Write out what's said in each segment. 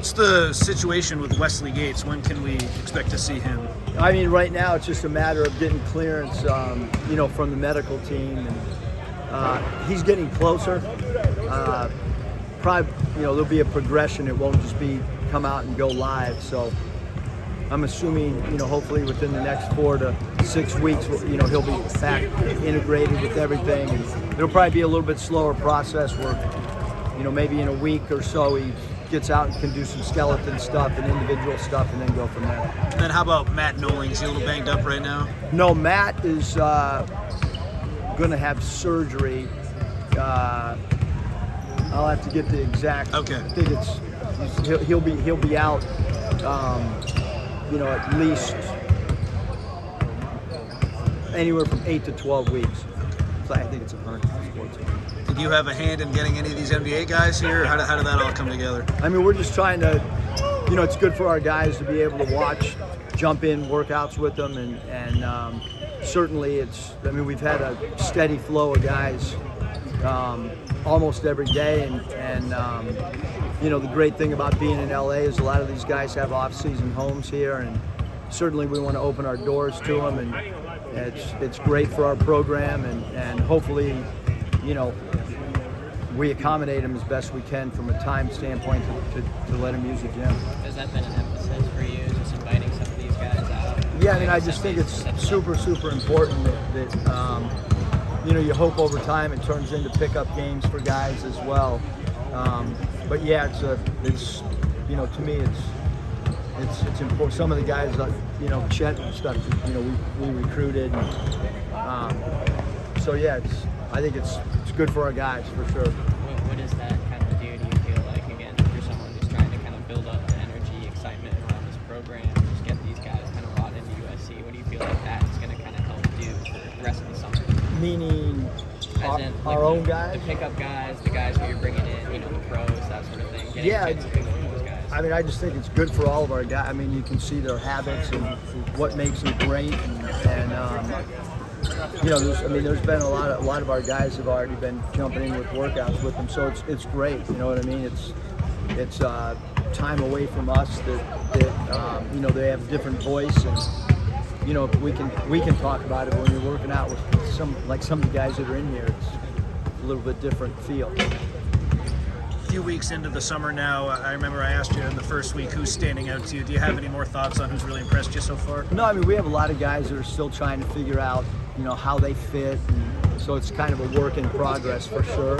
What's the situation with Wesley Gates? When can we expect to see him? I mean, right now it's just a matter of getting clearance, from the medical team, and he's getting closer. Probably, there'll be a progression. It won't just be come out and go live. So I'm assuming, hopefully within the next 4 to 6 weeks, he'll be back integrated with everything. And it'll probably be a little bit slower process where, maybe in a week or so he gets out and can do some skeleton stuff and individual stuff and then go from there. And then how about Matt Knowling? Is he a little banged up right now? No, Matt is going to have surgery. I'll have to get the exact. Okay. I think he'll be out. At least anywhere from 8 to 12 weeks. So I think it's 100 sports. Did you have a hand in getting any of these NBA guys here? How did that all come together? I mean, we're just trying to, it's good for our guys to be able to watch, jump in workouts with them, and certainly we've had a steady flow of guys almost every day, and the great thing about being in LA is a lot of these guys have off-season homes here, and certainly we want to open our doors to them, and it's great for our program, and hopefully, we accommodate them as best we can from a time standpoint to let them use the gym. Has that been an emphasis for you, just inviting some of these guys out? Yeah, I mean, I just think it's super, super important that you hope over time it turns into pickup games for guys as well. But yeah, it's to me it's important. Some of the guys, Chet and stuff, we recruited. So yeah, I think it's good for our guys for sure. What does that kind of do? Do you feel like, again, if you're someone who's trying to kind of build up the energy, excitement around this program, just get these guys kind of bought into USC? What do you feel like that's going to kind of help do for the rest of the summer? Meaning our own guys? The pickup guys, the guys who you're bringing in, the pros, that sort of thing. Getting a chance to pick up those guys. I mean, I just think it's good for all of our guys. I mean, you can see their habits and what makes them great, and there's been a lot of our guys have already been jumping in with workouts with them, so it's great. You know what I mean? It's time away from us that they have a different voice, and we can talk about it, but when you're working out with some of the guys that are in here, it's a little bit different feel. A few weeks into the summer now, I remember I asked you in the first week who's standing out to you. Do you have any more thoughts on who's really impressed you so far? No, I mean, we have a lot of guys that are still trying to figure out, how they fit, and so it's kind of a work in progress for sure.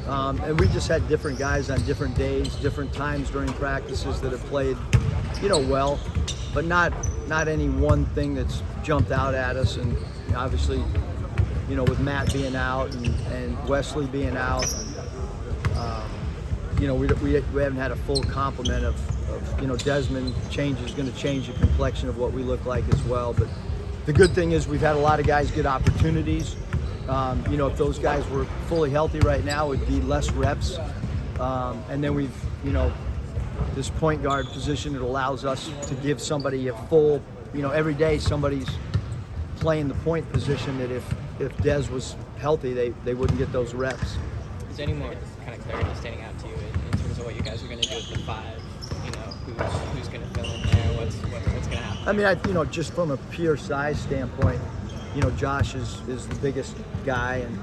And we just had different guys on different days, different times during practices that have played, well, but not any one thing that's jumped out at us. And obviously, with Matt being out and Wesley being out, we haven't had a full complement of Desmond is going to change the complexion of what we look like as well. But the good thing is we've had a lot of guys get opportunities. If those guys were fully healthy right now, it would be less reps. And then we've, this point guard position, it allows us to give somebody a full, every day somebody's playing the point position that if Des was healthy, they wouldn't get those reps. Is there any more kind of clarity standing out to you in terms of what you guys are going to do with the five? Who's going to fill in there? What's going to happen? I mean, just from a pure size standpoint, Josh is the biggest guy and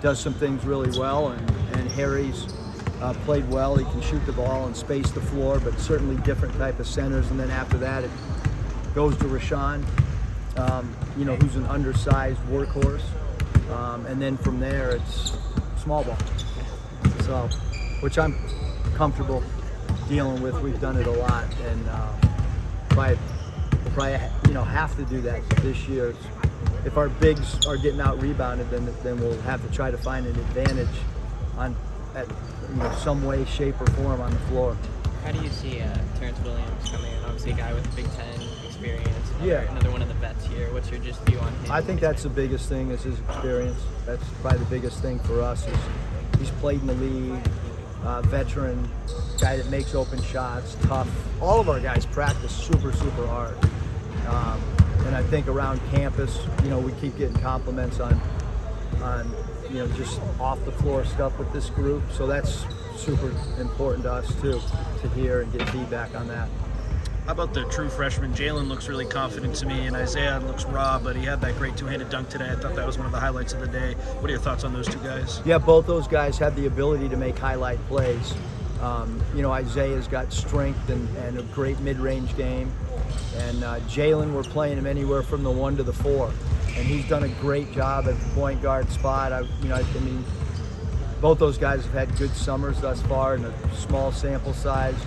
does some things really well, and Harry's played well. He can shoot the ball and space the floor, but certainly different type of centers. And then after that, it goes to Rashawn, who's an undersized workhorse. And then from there, it's small ball. So, which I'm comfortable dealing with. We've done it a lot, and we'll probably have to do that this year. If our bigs are getting out rebounded, then we'll have to try to find an advantage at some way, shape, or form on the floor. How do you see Terrence Williams coming in? Obviously, a guy with Big Ten experience. Yeah. Another one of the vets here. What's your just view on him? I think that's the biggest thing is his experience. That's probably the biggest thing for us is he's played in the league, veteran, guy that makes open shots, tough. All of our guys practice super, super hard. And I think around campus, we keep getting compliments on just off the floor stuff with this group. So that's super important to us too, to hear and get feedback on that. How about the true freshman? Jalen looks really confident to me, and Isaiah looks raw, but he had that great two-handed dunk today. I thought that was one of the highlights of the day. What are your thoughts on those two guys? Yeah, both those guys have the ability to make highlight plays. Isaiah's got strength and a great mid-range game, and Jalen, we're playing him anywhere from the 1 to the 4, and he's done a great job at the point guard spot. Both those guys have had good summers thus far in a small sample size.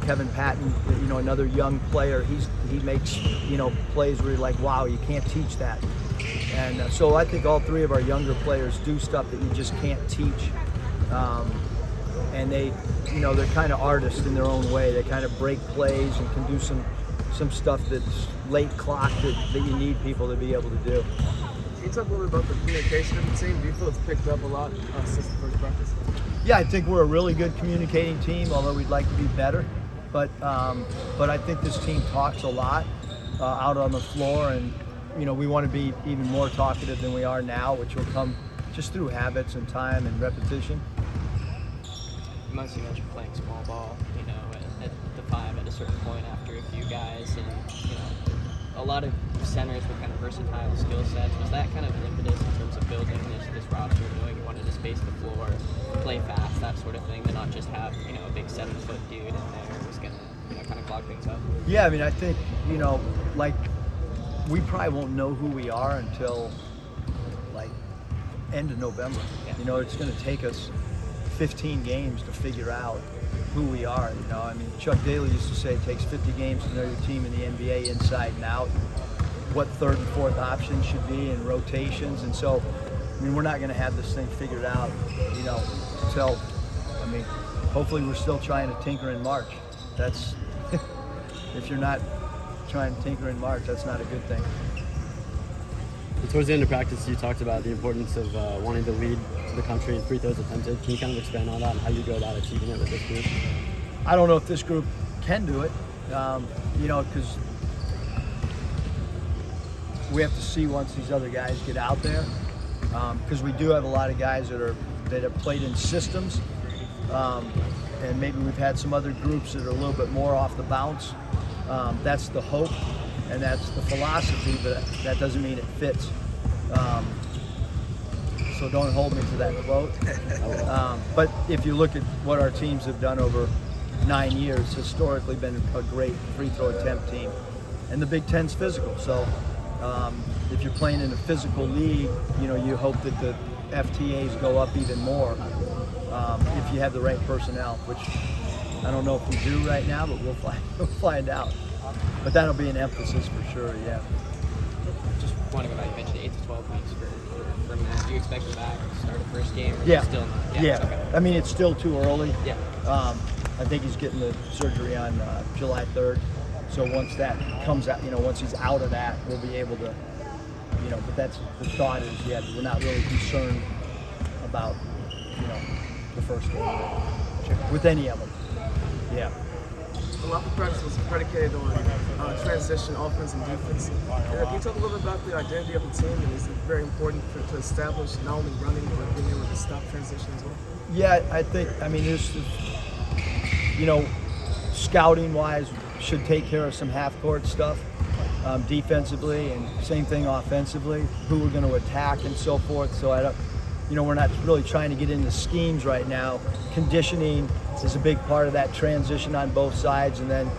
Kevin Patton, another young player, he makes, plays where you're like, wow, you can't teach that. And so I think all three of our younger players do stuff that you just can't teach. And they're kind of artists in their own way. They kind of break plays and can do some stuff that's late clock that you need people to be able to do. Can you talk a little bit about the communication of the team? Do you feel it's picked up a lot since the first practice? Yeah, I think we're a really good communicating team, although we'd like to be better. But I think this team talks a lot out on the floor, and we want to be even more talkative than we are now, which will come just through habits and time and repetition. Most of you guys are playing small ball, at the 5 at a certain point after a few guys, and a lot of centers with kind of versatile skill sets. Was that kind of an impetus in terms of building this roster, knowing you wanted to space the floor, play fast, that sort of thing, to not just have a big 7-foot dude in there who's gonna kind of clog things up? Yeah, I think we probably won't know who we are until end of November. Yeah. It's going to take us 15 games to figure out who we are. Chuck Daly used to say it takes 50 games to know your team in the NBA inside and out, what third and fourth options should be and rotations. And so, we're not going to have this thing figured out, until, hopefully we're still trying to tinker in March. That's, if you're not trying to tinker in March, that's not a good thing. Towards the end of practice, you talked about the importance of wanting to lead the country in free throws attempted. Can you kind of expand on that and how you go about achieving it with this group? I don't know if this group can do it, because we have to see once these other guys get out there, because we do have a lot of guys that have played in systems, and maybe we've had some other groups that are a little bit more off the bounce. That's the hope. And that's the philosophy, but that doesn't mean it fits. So don't hold me to that quote. But if you look at what our teams have done over 9 years, historically been a great free throw attempt team. And the Big Ten's physical. So if you're playing in a physical league, you hope that the FTAs go up even more if you have the right personnel, which I don't know if we do right now, but we'll find out. But that'll be an emphasis for sure, yeah. Just wondering about, you mentioned 8 to 12 weeks for Matt. Do you expect him back to start a first game? Or Yeah. Still not? Yeah. Okay. It's still too early. Yeah. I think he's getting the surgery on July 3rd. So once that comes out, once he's out of that, we'll be able to, but that's, the thought is, we're not really concerned about, the first game with any of them. Yeah. A lot of practice was predicated on transition, offense, and defense. Can you talk a little bit about the identity of the team, and is it very important to establish not only running but being able to stop transition as well? Yeah, I think, this is, scouting-wise, should take care of some half-court stuff defensively, and same thing offensively, who we're going to attack and so forth. So we're not really trying to get into schemes right now. Conditioning is a big part of that transition on both sides, and then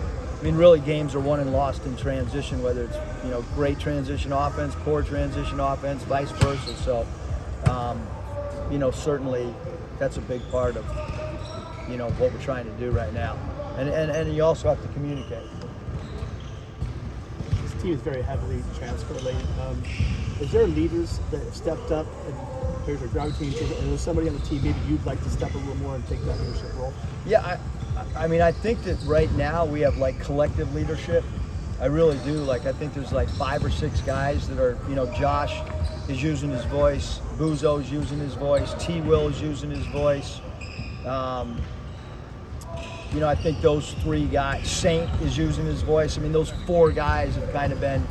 really games are won and lost in transition, whether it's great transition offense, poor transition offense, vice versa. So certainly that's a big part of what we're trying to do right now, and you also have to communicate. This team is very heavily transfer laden. Is there leaders that have stepped up and there's a gravitating, and there's somebody on the team maybe you'd like to step a little more and take that leadership role? Yeah, I think that right now we have collective leadership. I really do. I think there's 5 or 6 guys that are, Josh is using his voice, Buzo's using his voice, T. Will is using his voice. I think those 3 guys, Saint is using his voice. Those 4 guys have kind of been,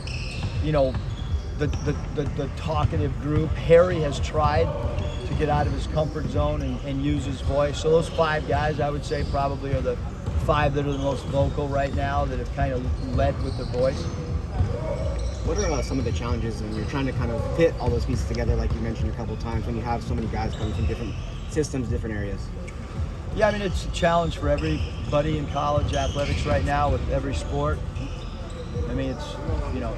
the talkative group. Harry has tried to get out of his comfort zone and use his voice. So those 5 guys, I would say, probably are the 5 that are the most vocal right now, that have kind of led with their voice. What are some of the challenges when you're trying to kind of fit all those pieces together, like you mentioned a couple of times, when you have so many guys coming from different systems, different areas? Yeah, I mean, it's a challenge for everybody in college athletics right now with every sport. I mean, it's, you know,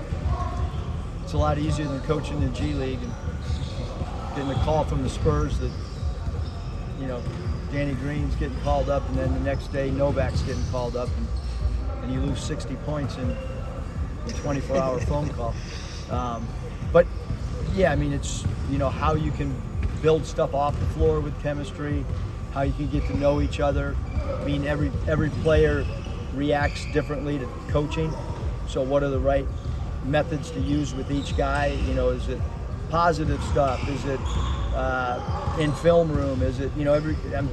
it's a lot easier than coaching in the G League and getting a call from the Spurs that, you know, Danny Green's getting called up, and then the next day Novak's getting called up, and you lose 60 points in a 24-hour phone call. But yeah, I mean, it's, you know, how you can build stuff off the floor with chemistry, how you can get to know each other. I mean, every player reacts differently to coaching. So what are the right methods to use with each guy? You know, is it positive stuff? Is it in film room? Is it, you know,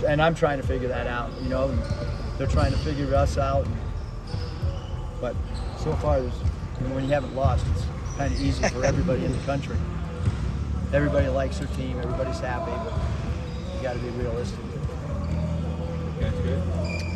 and I'm trying to figure that out, you know, and they're trying to figure us out. But so far, when you haven't lost, it's kind of easy for everybody in the country. Everybody likes their team, everybody's happy, but you got to be realistic. That's good.